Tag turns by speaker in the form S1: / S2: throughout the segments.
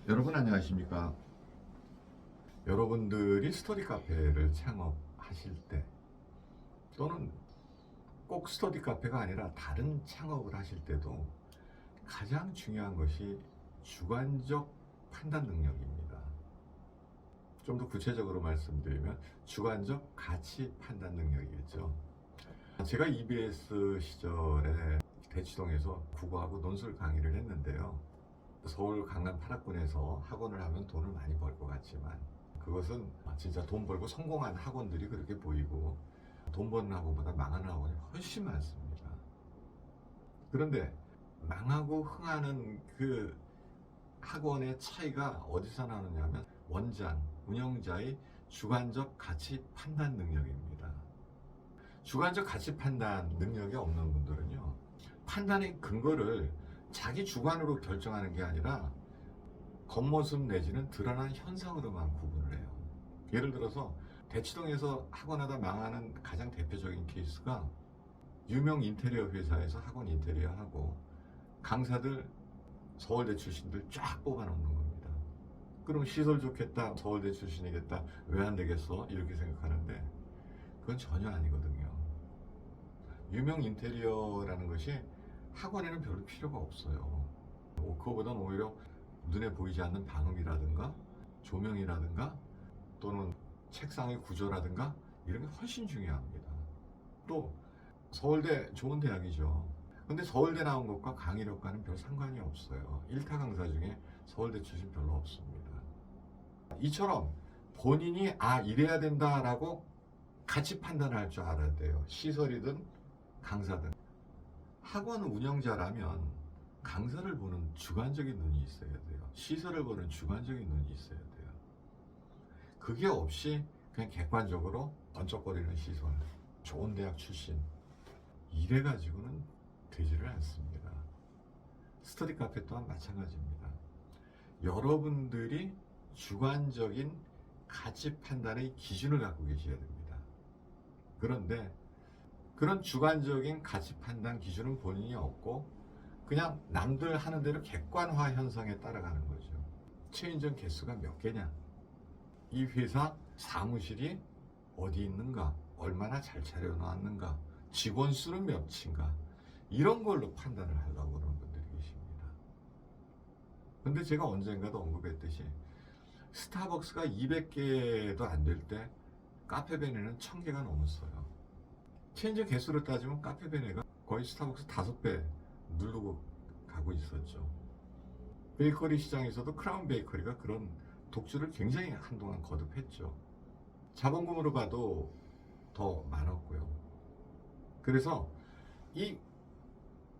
S1: 여러분 안녕하십니까? 여러분들이 스터디 카페를 창업하실 때 또는 꼭 스터디 카페가 아니라 다른 창업을 하실 때도 가장 중요한 것이 주관적 판단 능력입니다. 좀 더 구체적으로 말씀드리면 주관적 가치 판단 능력이겠죠. 제가 EBS 시절에 대치동에서 국어하고 논술 강의를 했는데요. 서울 강남 8학군에서 학원을 하면 돈을 많이 벌 것 같지만 그것은 진짜 돈 벌고 성공한 학원들이 그렇게 보이고 돈 버는 학원보다 망하는 학원이 훨씬 많습니다. 그런데 망하고 흥하는 그 학원의 차이가 어디서 나느냐면 원장, 운영자의 주관적 가치 판단 능력입니다. 주관적 가치 판단 능력이 없는 분들은요, 판단의 근거를 자기 주관으로 결정하는 게 아니라 겉모습 내지는 드러난 현상으로만 구분을 해요. 예를 들어서 대치동에서 학원하다 망하는 가장 대표적인 케이스가 유명 인테리어 회사에서 학원 인테리어 하고 강사들 서울대 출신들 쫙 뽑아놓는 겁니다. 그럼 시설 좋겠다, 서울대 출신이겠다, 왜 안 되겠어? 이렇게 생각하는데 그건 전혀 아니거든요. 유명 인테리어라는 것이 학원에는 별로 필요가 없어요. 그거보다는 오히려 눈에 보이지 않는 방음이라든가 조명이라든가 또는 책상의 구조라든가 이런 게 훨씬 중요합니다. 또 서울대 좋은 대학이죠. 근데 서울대 나온 것과 강의력과는 별 상관이 없어요. 1타 강사 중에 서울대 출신 별로 없습니다. 이처럼 본인이 이래야 된다라고 가치 판단을 할 줄 알아야 돼요. 시설이든 강사든. 학원 운영자라면 강사를 보는 주관적인 눈이 있어야 돼요. 시설을 보는 주관적인 눈이 있어야 돼요. 그게 없이 그냥 객관적으로 번쩍거리는 시설, 좋은 대학 출신 이래 가지고는 되지를 않습니다. 스터디 카페 또한 마찬가지입니다. 여러분들이 주관적인 가치 판단의 기준을 갖고 계셔야 됩니다. 그런데 그런 주관적인 가치 판단 기준은 본인이 없고 그냥 남들 하는 대로 객관화 현상에 따라가는 거죠. 체인점 개수가 몇 개냐? 이 회사 사무실이 어디 있는가? 얼마나 잘 차려놨는가? 직원 수는 몇인가? 이런 걸로 판단을 하려고 그러는 분들이 계십니다. 근데 제가 언젠가도 언급했듯이 스타벅스가 200개도 안 될 때 카페베네는 1000개가 넘었어요. 체인점 개수로 따지면 카페베네가 거의 스타벅스 5배 누르고 가고 있었죠. 베이커리 시장에서도 크라운 베이커리가 그런 독주를 굉장히 한동안 거듭했죠. 자본금으로 봐도 더 많았고요. 그래서 이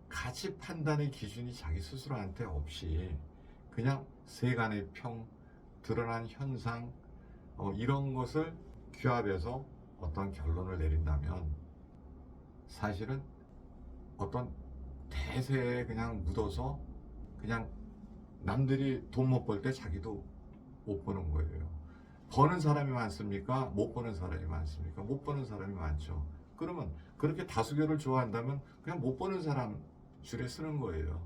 S1: 가치 판단의 기준이 자기 스스로한테 없이 그냥 세간의 평, 드러난 현상 이런 것을 규합해서 어떤 결론을 내린다면 사실은 어떤 대세에 그냥 묻어서 그냥 남들이 돈 못 벌 때 자기도 못 버는 거예요. 버는 사람이 많습니까? 못 버는 사람이 많습니까? 못 버는 사람이 많죠. 그러면 그렇게 다수결을 좋아한다면 그냥 못 버는 사람 줄에 쓰는 거예요.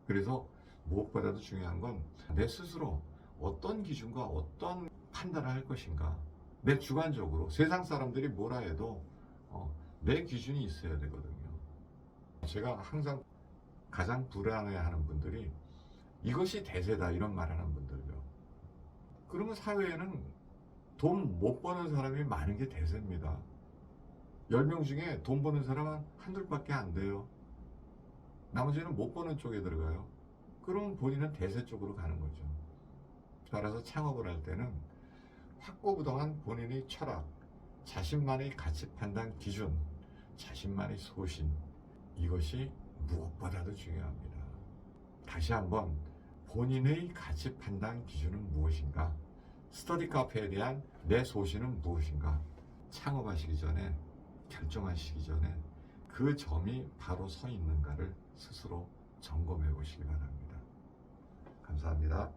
S1: 그래서 무엇보다도 중요한 건 내 스스로 어떤 기준과 어떤 판단을 할 것인가. 내 주관적으로 세상 사람들이 뭐라 해도 내 기준이 있어야 되거든요. 제가 항상 가장 불안해하는 분들이 이것이 대세다 이런 말하는 분들요. 그러면 사회에는 돈 못 버는 사람이 많은 게 대세입니다. 10명 중에 돈 버는 사람은 한둘밖에 안 돼요. 나머지는 못 버는 쪽에 들어가요. 그러면 본인은 대세 쪽으로 가는 거죠. 따라서 창업을 할 때는 확고부동한 본인의 철학, 자신만의 가치 판단 기준, 자신만의 소신 이것이 무엇보다도 중요합니다. 다시 한번 본인의 가치 판단 기준은 무엇인가? 스터디 카페에 대한 내 소신은 무엇인가? 창업하시기 전에 결정하시기 전에 그 점이 바로 서 있는가를 스스로 점검해 보시기 바랍니다. 감사합니다.